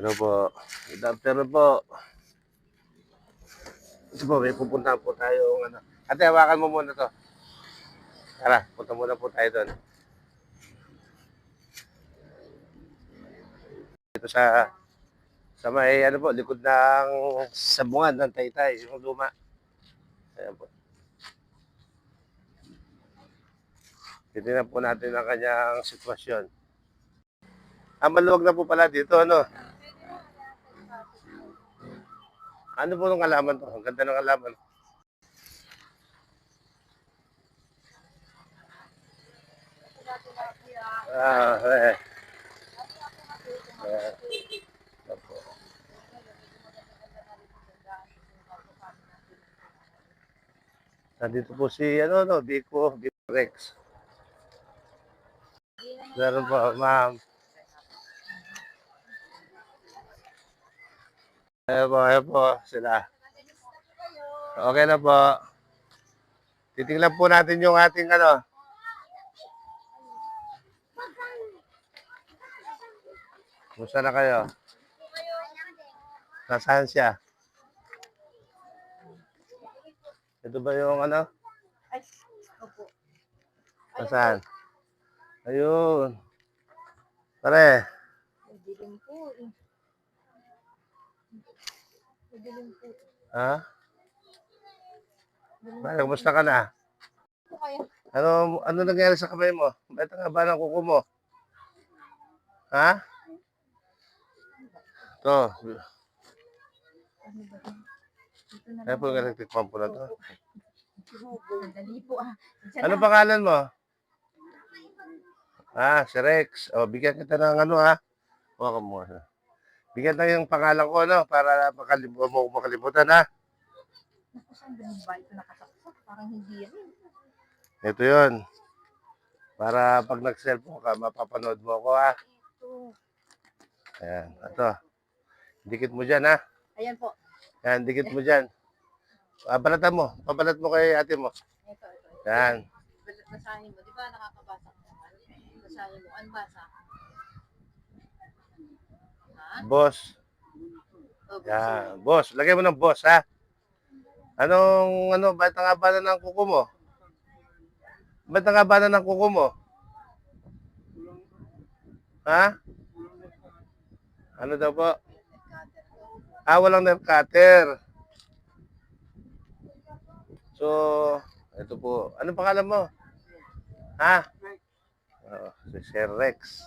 Ano po? Good afternoon po. Ito po, may pupuntahan po tayo. Ano. Ate, hawakan mo muna to. Tara, punta muna po tayo doon. Ito sa may ano po, likod ng sabungan ng Taytay, yung luma. Ayan po. Titignan po natin ang kanyang sitwasyon. Maluwag na po pala dito, ano? Ano po nung alaman to? Ang ganda ng alaman. Ah, eh. Eh. Opo. Nandito po si, Biko Rex. Meron po, ma'am. Ayan po, sila. Okay na po. Titingnan po natin yung ating ano. Kumusta na kayo? Nasaan siya? Ito ba yung ano? Ay, opo. Nasaan? Ayun. Pare, Madilim po eh. Madilim po. ha? Pare, kumusta ka na? Po kayo. Ano nangyari sa kamay mo? Ba't nga ba ng kuko mo? Ha? To. Ano ba yun? Dito na Kaya po yung electric pump po na to. Sandali po ah. Diyan Ano na. pangalan mo? Si Rex. O, bigyan kita ng ano ha. Huwag mo. Bigyan tayo yung pangalan ko, no? Para mo makalimutan ha. Naku, saan ba ito nakasaksak? Parang hindi yan eh. Ito yun. Para pag nag-cellphone ka, mapapanood mo ako ha. Ito. Ayan. Ito. Dikit mo dyan ha. Ayan po. Ayan, dikit mo dyan. Balatan mo. Pabalat mo kay ate mo. Ito. Yan. Basahin mo. Di ba nakakabasa ka naman? Basahin mo. Ano basa? Ha? Boss. O, Yan. Boss. Lagay mo ng boss ha. Ba't ang haba na ng kuko mo? Ba't ang haba na ng kuko mo? Ha? Ano daw po? Walang nail cutter. So, ito po. Anong pangalan mo? Ha? Si Sir Rex.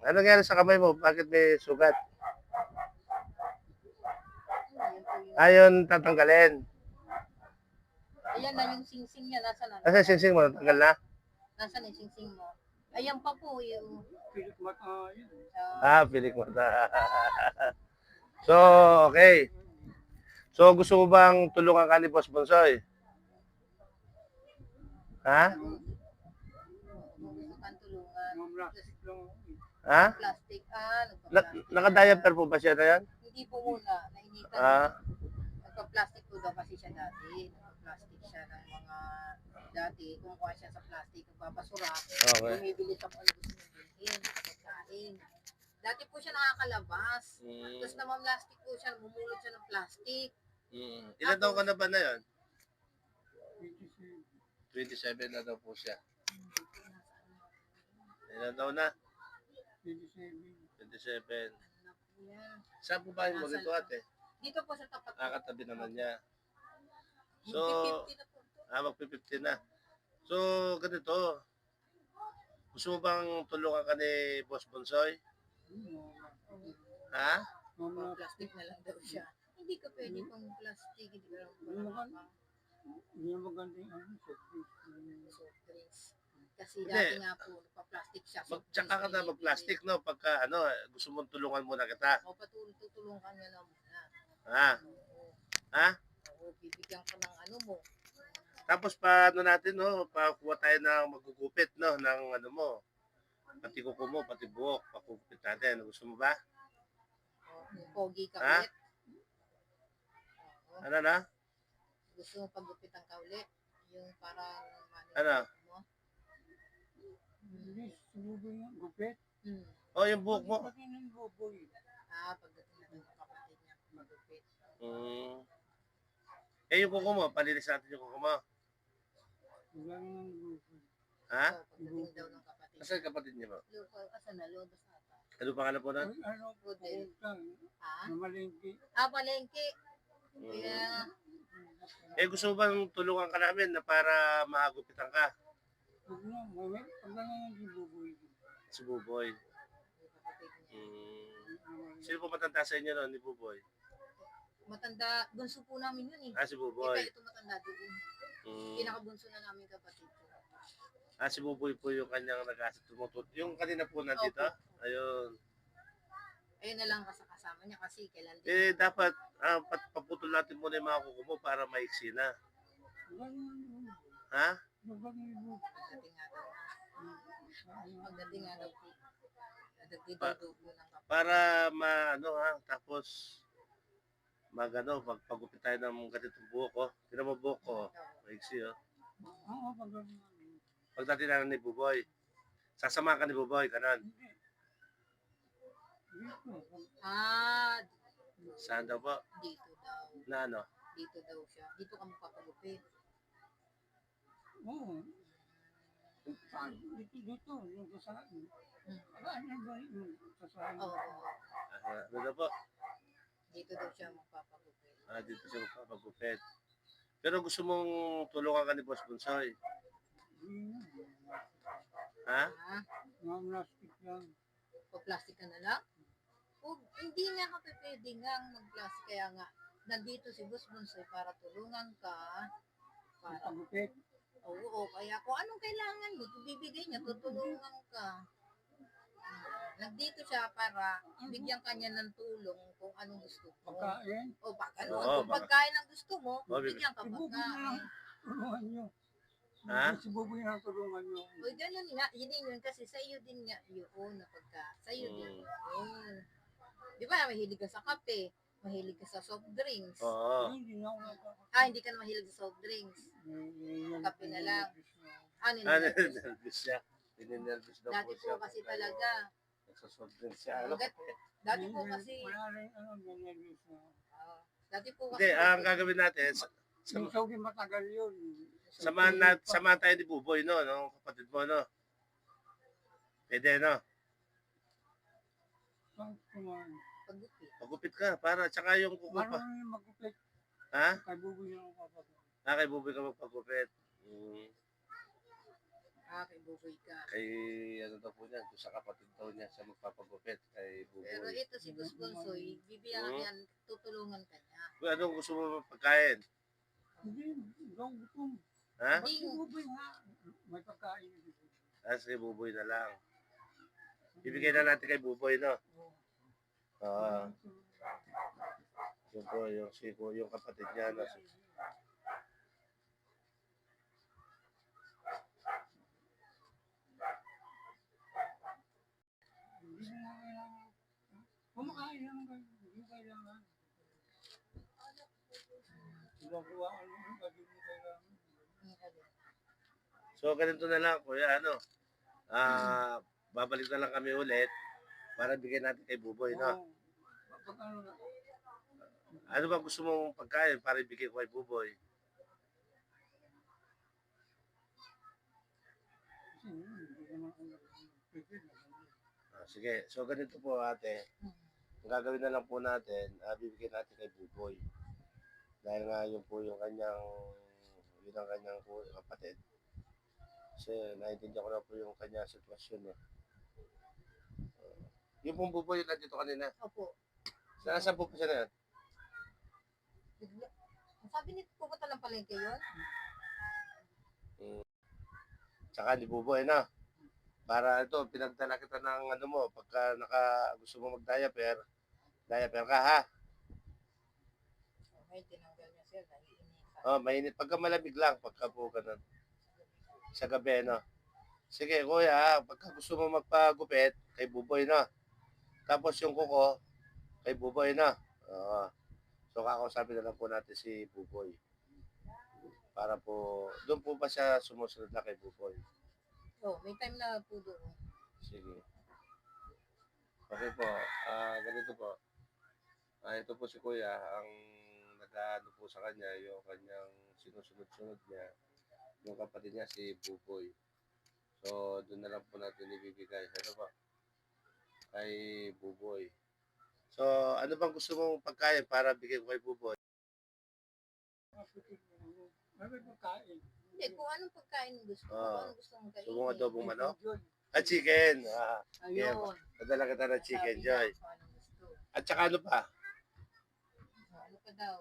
Ano nangyari sa kamay mo? Bakit may sugat? Ayon tatanggalin. Ayan na yung sing-sing niya. Nasaan na? Kasi singsing mo, natanggal na? Nasaan yung sing-sing mo? Ayan pa po yung... Pilik mata. So, okay. So, gusto mo bang tulungan ka ni Boss Bonsoy? Ha? Gusto kang tulungan. Ha? Plastic. Nagpa-plastic. Naka-diaper po ba siya na yan? Hindi po muna. Nainitan. Nagpa-plastic po daw kasi siya dati. Nagpa-plastic siya ng mga dati. Kumukuha siya sa plastic. Nagpapasura. Okay. Bumibili sa kung ano gusto niyang bilhin. Pagkain. Dati po siya nakakalabas. Tapos naman-plastic po siya. Mumulot siya ng plastic. Ilan taon ka na ba na yun? 27 na daw po siya. Ilan taon na? 27. Yan. Saan po ba yung mo dito ate? Dito po sa tapat. Katabi naman niya. So, 50 na po. magpi-50 na. So, ganito. Gusto mo bang tulungan ka ni Boss Bonsoy? Ha? Plastic na lang daw siya. Hindi ka pwede pang plastic. Hindi ka lang Hindi maganda yung soft drinks. Kasi Hindi. dati nga po, nagpa-plastic siya. Tsaka ka na mag-plastic, no? Pagka, gusto mong tulungan muna kita. O, tutulungan niya na muna. Ha? Oo. Ha? Oo, bibigyan ka ng ano mo. Tapos paano natin, no? Pakuha tayo ng magugupit, no? Ng ano mo. Pati kuko mo, pati buhok. Pakugupit natin. Gusto mo ba? Yung pogi ka Ha? ulit. Oo. Ano na? Gusto mo paggupitan ka ulit. Yung parang Ano? mo. Subo yung gupit. Hmm. Oh, yung buhok mo. Buboy. Pagdating na ng kapatid niya, magupit. Mm. Eh, yung kuko mo, palinis natin yung kuko mo. Wala nang Buboy. Ha? Pagdating daw ng kapatid. Asan kapatid niya mo? Lupa, asan na? Lodos ata. Ano pangalan po na? Ay, ano, Budel. pumunta. Na malingki. Palengke. Mm. Kaya, Eh, gusto mo bang tulungan ka namin na para mahagupitan ka? Huwag na, pag nangyayang si Buboy. Si Buboy. yung kapatid niya. Mm. Sino po matanda sa inyo noon ni Buboy? Matanda, bunso po namin yun eh. Si Buboy. Kaya ito matanda doon. Mm. Pinakabunso na namin kapatid ko. Si Buboy po yung kanyang nag-asa tumutut. Yung kanina po nandito? Opo. Ayun. Ayun na lang kasama niya kasi kailan din. Eh, dapat paputol natin muna yung mga kuko mo para maiksi na. Wala nang Buboy. Ha? Wala nang Buboy. Pagdating nga daw. Pagdating nga daw. Nagdidudugo ng kapatid. Para tapos pagpagupit tayo ng ganitong buhok ko. Tinan mo buhok ko. Maiksi, oh. Oo, pag ganun. Pagdating na ni Buboy. Sasama ka ni Buboy, kanan. Hindi. Dito. Saan daw po? Dito daw. Na ano? Dito daw siya. Dito ka magpapagupit. Oo. Dito. Yung kasaan. Ano ba yung kasaan? Oo. Ano daw po? Dito daw siya magpapagupit. Dito siya magpapagupit. Pero gusto mong tulungan ka ni Boss Bunsoy. Hindi na. Ha? Mga plastic lang. Pag-plastic ka na lang? Hindi nga ka pwede nga mag-plastic. Kaya nga, nandito si Boss Bunsoy para tulungan ka. Para, Pagupit. oo, kaya kung anong kailangan mo, bibigay niya, tutulungan ka. Nandito siya para bigyan kanya ng tulong kung anong gusto mo. Pagkain. O Oo, kung pagkain ang gusto mo, bigyan ka Si Buboy na pagkain. lang. Tulungan nyo. Ha? Si Buboy na tulungan nyo. O ganun nga, yun din yun kasi sa iyo din nga yun na sa iyo din yun. Di ba, mahilig ka sa kape, mahilig ka sa soft drinks. Oo. Hindi na ako nakaka- Hindi ka na mahilig sa soft drinks. Kape na lang. Ano Nervous siya. Ninenervous daw Dati po siya. po kasi talaga. Nagsasoft din siya. Ano? Dati po kasi, Maraming ganyan na. dati po Hindi, kasi, ang gagawin natin, Yung sogi matagal yun. samahan tayo ni Buboy, no? No? Kapatid mo, no? Pwede, no? paggupit. Pagupit ka, para, tsaka yung kuko pa. Marunong yung magupit. Ha? Kay Buboy na ako kapatid. Kay Buboy ka magpagupit. Kay Buboy ka. Kay, ano daw po niya, sa kapatid daw niya, siya magpapagupit kay Pero Buboy. ito si Gus Bonsoy, bibigyan yan, tutulungan ka niya. Anong gusto mo pagkain? Hindi, daw gutom. Ha? Ba't si Buboy nga? May pagkain. Kay Buboy na lang. Bibigay na natin kay Buboy, no? Oo. Yun po, yung kapatid niya, no? Hindi na kailangan. Kumakain lang kayo. Hindi kailangan. Gagawa ka lang. Hindi mo kailangan. So, ganito na lang, kuya, babalik na lang kami ulit para bigyan natin kay Buboy, no? Oo. Pag ano na. Ano ba gusto mong pagkain para ibigay ko kay Buboy? Kasi hindi naman ako nag-prepare. Sige, so ganito po ate, ang gagawin na lang po natin, bibigyan natin kay Buboy. Dahil nga yun po yung kanyang kapatid. Kasi naiintindihan ko na po yung kanyang sitwasyon eh. Yung pong Buboy yung nandito kanina. Opo. Saan po siya na yan? Sabi ni pupunta ng palengke yun? Tsaka ni Buboy na. Para ito, pinagdala kita ng ano mo, pagka gusto mo mag-diaper, diaper ka ha. Okay, tinanggal niya sir, naiinitan. Mainit. Pagka malamig lang, pagka po ganun. Sa gabi, no? Sige, kuya, pagka gusto mo magpagupit, kay Buboy na. Tapos yung kuko, kay Buboy na. So, kakausapin na lang po natin si Buboy. Para po, doon po ba siya sumusunod na kay Buboy? Oh, may time na po doon. Sige. Okay po, ganito po. Ito po si Kuya, ang nag-aano po sa kanya, yung kanyang sinusunod-sunod niya, yung kapatid niya si Buboy. So, doon na lang po natin ibibigay. Ano po? Kay Buboy. So, ano bang gusto mong pagkain para bigay ko kay Buboy? May pagkain. Hindi, kung anong pagkain gusto mo, kung anong gusto mong So, kung kainin. adobong manok? Yun. Chicken. Ayun. Nadala kita ng chicken, Sabi Joy. niya kung anong gusto. At saka ano pa? Ano pa daw?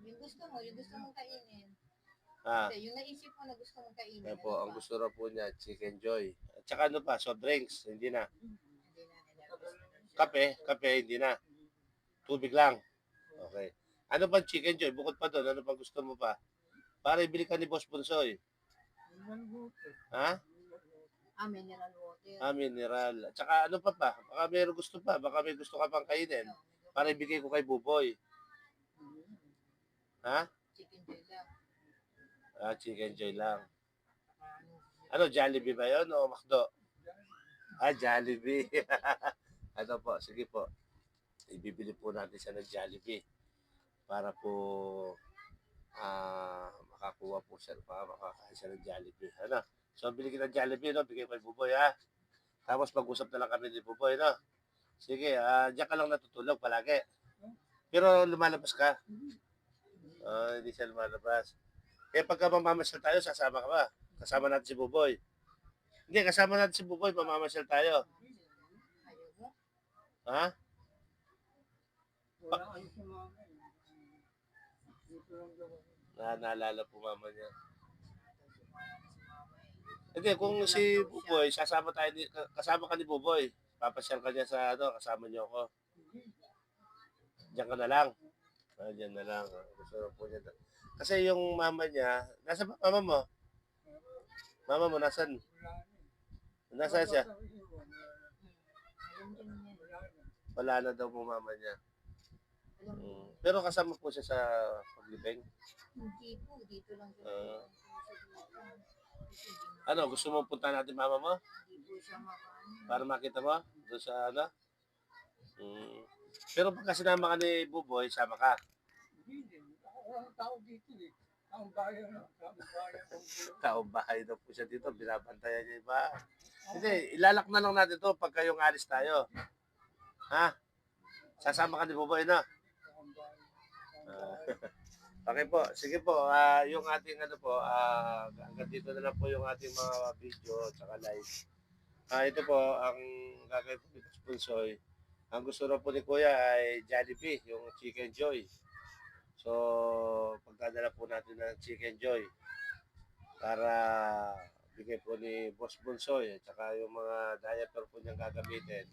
Yung gusto mong kainin. Ah, Hindi, yung naisip mo na gusto mong kainin. yan Ano po, ang pa? gusto raw po niya, chicken Joy. At saka ano pa? Soft drinks, hindi na. Hindi na nila. Kape, hindi na. Tubig lang. Okay. Ano bang chicken Joy? Bukod pa doon, ano pang gusto mo pa? Para ibili ka ni Boss Bunsoy. Ha? Mineral water. Mineral. At saka ano pa pa? Baka mayroon gusto pa. Baka may gusto ka pang kainin. Para ibigay ko kay Buboy. Ha? Chicken joy lang. Chicken Joy lang. Ano, Jollibee ba yun o McDo? Jollibee. Ano po, sige po. Ibibili po natin siya ng Jollibee para po makakuha po siya, makakain siya ng Jollibee. Ano? So, bili kita ng Jollibee, no? Bigay ko kay Buboy, ha? Tapos mag-usap na lang kami ni Buboy, no? Sige, diyan ka lang natutulog palagi. Pero lumalabas ka. Hindi siya lumalabas. Eh, pagka mamamasyal tayo, sasama ka ba? Kasama natin si Buboy. Hindi, kasama natin si Buboy, mamamasyal tayo. Ayaw mo? Ha? Wala kayo sa mga dito lang daw. Naalala po mama niya. Hindi, kung si Buboy, kasama ka ni Buboy. Papasyal ka niya sa kasama niyo ako. Diyan ka na lang. Diyan na lang. Gusto na po niya. Kasi yung mama niya, nasa ba mama mo? Mama mo, nasan? Nasaan siya? Alam din niya. Wala na daw po mama niya. Alam mo. Pero kasama po siya sa paglibing. Hindi po, dito lang siya. Ano, gusto mo punta natin mama mo? Hindi po siya makaano. Para makita mo? Doon sa ano? Pero pagka sinama ka ni Buboy, sama ka. Hindi. Walang tao dito eh. Ang bayan na. Taong bahay daw po siya dito, binabantayan niya iba. Hindi, ilalak na lang natin to pag kayong alis tayo. Ha? Sasama ka ni Buboy na? Okay po, sige po, yung ating ano po, hanggang dito na lang po yung ating mga video at saka live. Ito po, ang gagawin po dito sa Punsoy. Ang gusto na po ni Kuya ay Jollibee, yung Chicken Joy. So, pagdadala po natin ng Chicken Joy para bigay po ni Boss Bunsoy at saka yung mga diaper po niyang gagamitin.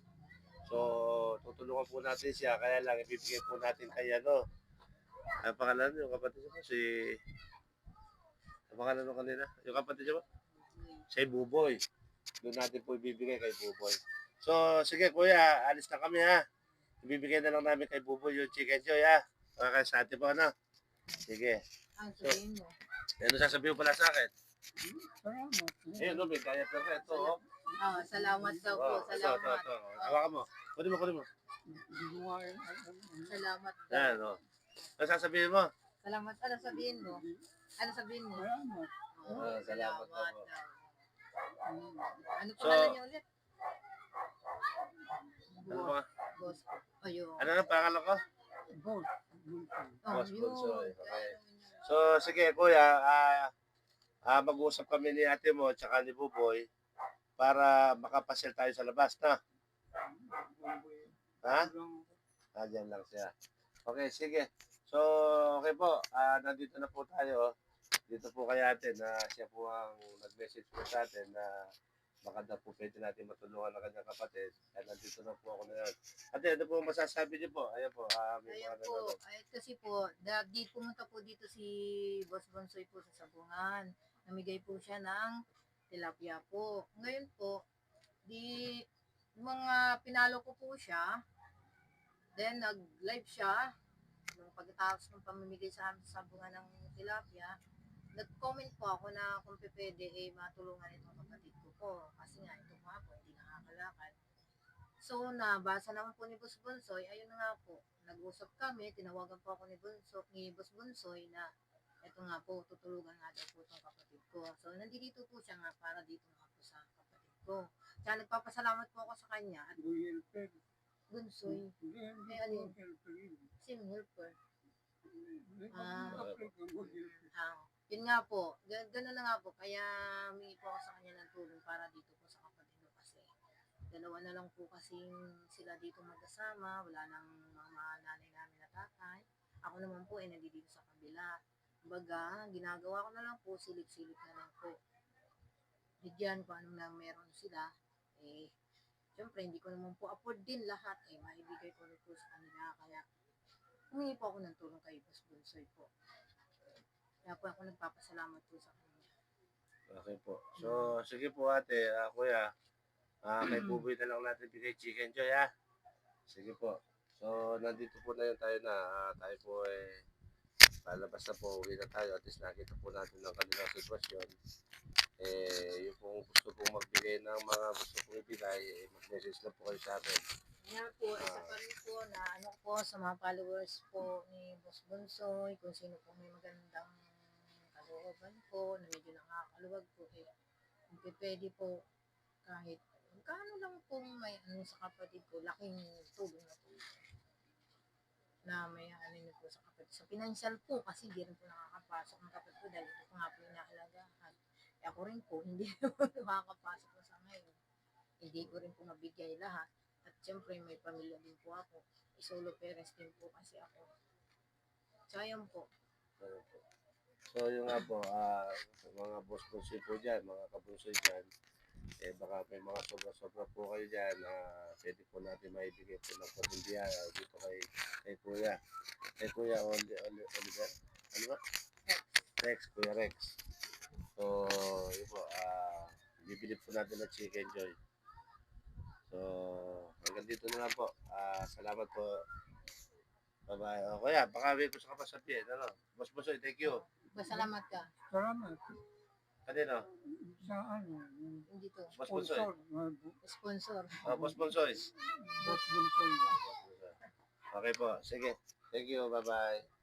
So, tutulungan po natin siya, kaya lang ibibigay po natin kay ano. Ang pangalan yung kapatid niya po, ang pangalan nung kanina, yung kapatid niya po, si Buboy. Doon natin po ibibigay kay Buboy. So, sige kuya, alis na kami ha. Ibibigay na lang namin kay Buboy yung Chicken Joy ha. Mga sa atin po, ano? Sige. Ang sabihin mo. Ano sasabihin mo pala sa akin? Salamat. Ayun, no, may kaya pero ito, oh. Salamat daw po. Salamat. Ito. Hawakan mo. Kunin mo. Hindi mo nga yun. Salamat daw. Yan, oh. Ano sasabihin mo? Salamat. Ano sabihin mo? Ano sabihin mo? Salamat. Salamat daw po. daw. Ano pangalan niya ulit? Ano ba? Boss. Ayun. Ano na pangalan ko? Boss. Boss yun. Bunsoy, okay. So, sige, kuya, mag-uusap kami ni ate mo at saka ni Buboy para makapasyal tayo sa labas, na? Ha? Diyan lang siya. Okay, sige. So, okay po. Nandito na po tayo. Dito po kay ate na siya po ang nag-message po sa atin na baka daw po pwede natin matulungan ng kanyang kapatid. Kaya nandito na po ako na yun. Ate, ano po masasabi niyo po? Ayan po. May Ayan mga po, ay, kasi po, pumunta po dito si Boss Bonsoy po sa Sabungan. Namigay po siya ng tilapia po. Ngayon po, mga pinalo ko po siya. Then, nag-live siya. Nung pagkatapos ng pamimigay sa amin sa Sabungan ng tilapia, nag-comment po ako na kung pwede matulungan itong kapatid ko po. Kasi nga, ito nga po, hindi nakakalakad. So, nabasa naman po ni Boss Bonsoy, ayun na nga po, nag-usap kami, tinawagan po ako ni Boss Bonsoy na eto nga po, tutulugan nga daw po itong kapatid ko. So, nandito po siya nga para dito nga po sa kapatid ko. Kaya nagpapasalamat po ako sa kanya at Good helper. Bonsoy, Hindi Ay, alin? ko helper yun. sim helper. Ah. Good helper. Yun nga po, gano'n na nga po, kaya humingi po ako sa kanya ng tulong para dito po sa kapatid ko kasi dalawa na lang po kasing sila dito magkasama, wala nang mga nanay namin na tatay. Ako naman po ay nandito sa kabila. Kumbaga, ginagawa ko na lang po, silip-silip na lang po. Bigyan ko anong lang meron sila. Eh, syempre, hindi ko naman po afford din lahat. Eh, maibigay ko rin po sa kanila. Kaya, humingi po ako ng tulong kay Boss Bonsoy po. Kaya po ako nagpapasalamat po sa kanya. Okay po. So, sige po ate, kuya. Kay Buboy na lang natin bigay chicken joy, ha? Sige po. So, nandito po na yun tayo na. Tayo po palabas na po, uwi na tayo. At least nakita po natin ang kanilang sitwasyon. Yung kung gusto pong magbigay ng mga gusto pong ibigay, mag-message na po kayo sa akin. Kaya po, isa pa rin po na ano po sa mga followers po ni Boss Bonsoy, kung sino po may magandang kalooban po, na medyo nakakaluwag po, kung pwede po kahit magkano lang po may ano sa kapatid ko, laking tulong na po na may ano niyo po sa kapatid. Sa financial po, kasi hindi rin po nakakapasok ang kapatid ko dahil ito po nga po yung inaalagaan. Ako rin po, hindi po nakakapasok po sa ngayon. Hindi ko rin po mabigay lahat. At syempre, may pamilya din po ako. Solo parents din po kasi ako. So, ayun po. Ano po. So, yung nga po, mga boss-boss po dyan, mga kabunsoy dyan, baka may mga sobra-sobra po kayo dyan, pwede po natin maibigay po ng pamilya dito kay Kuya. Kay Kuya Oliver. Ano ba? Rex, Kuya Rex. So, yun po, bibili po natin ng chicken joy. So, hanggang dito na lang po. Salamat po. Bye-bye. Kuya, baka may gusto ka pa sabihin. Ano? Boss Bosoy, thank you. Salamat ka. Salamat. Kanino? Sa ano, Hindi to. Boss Bosoy. Sponsor. Boss Bosoy. Boss Bonsoy. Okay po. Sige. Thank you. Bye-bye.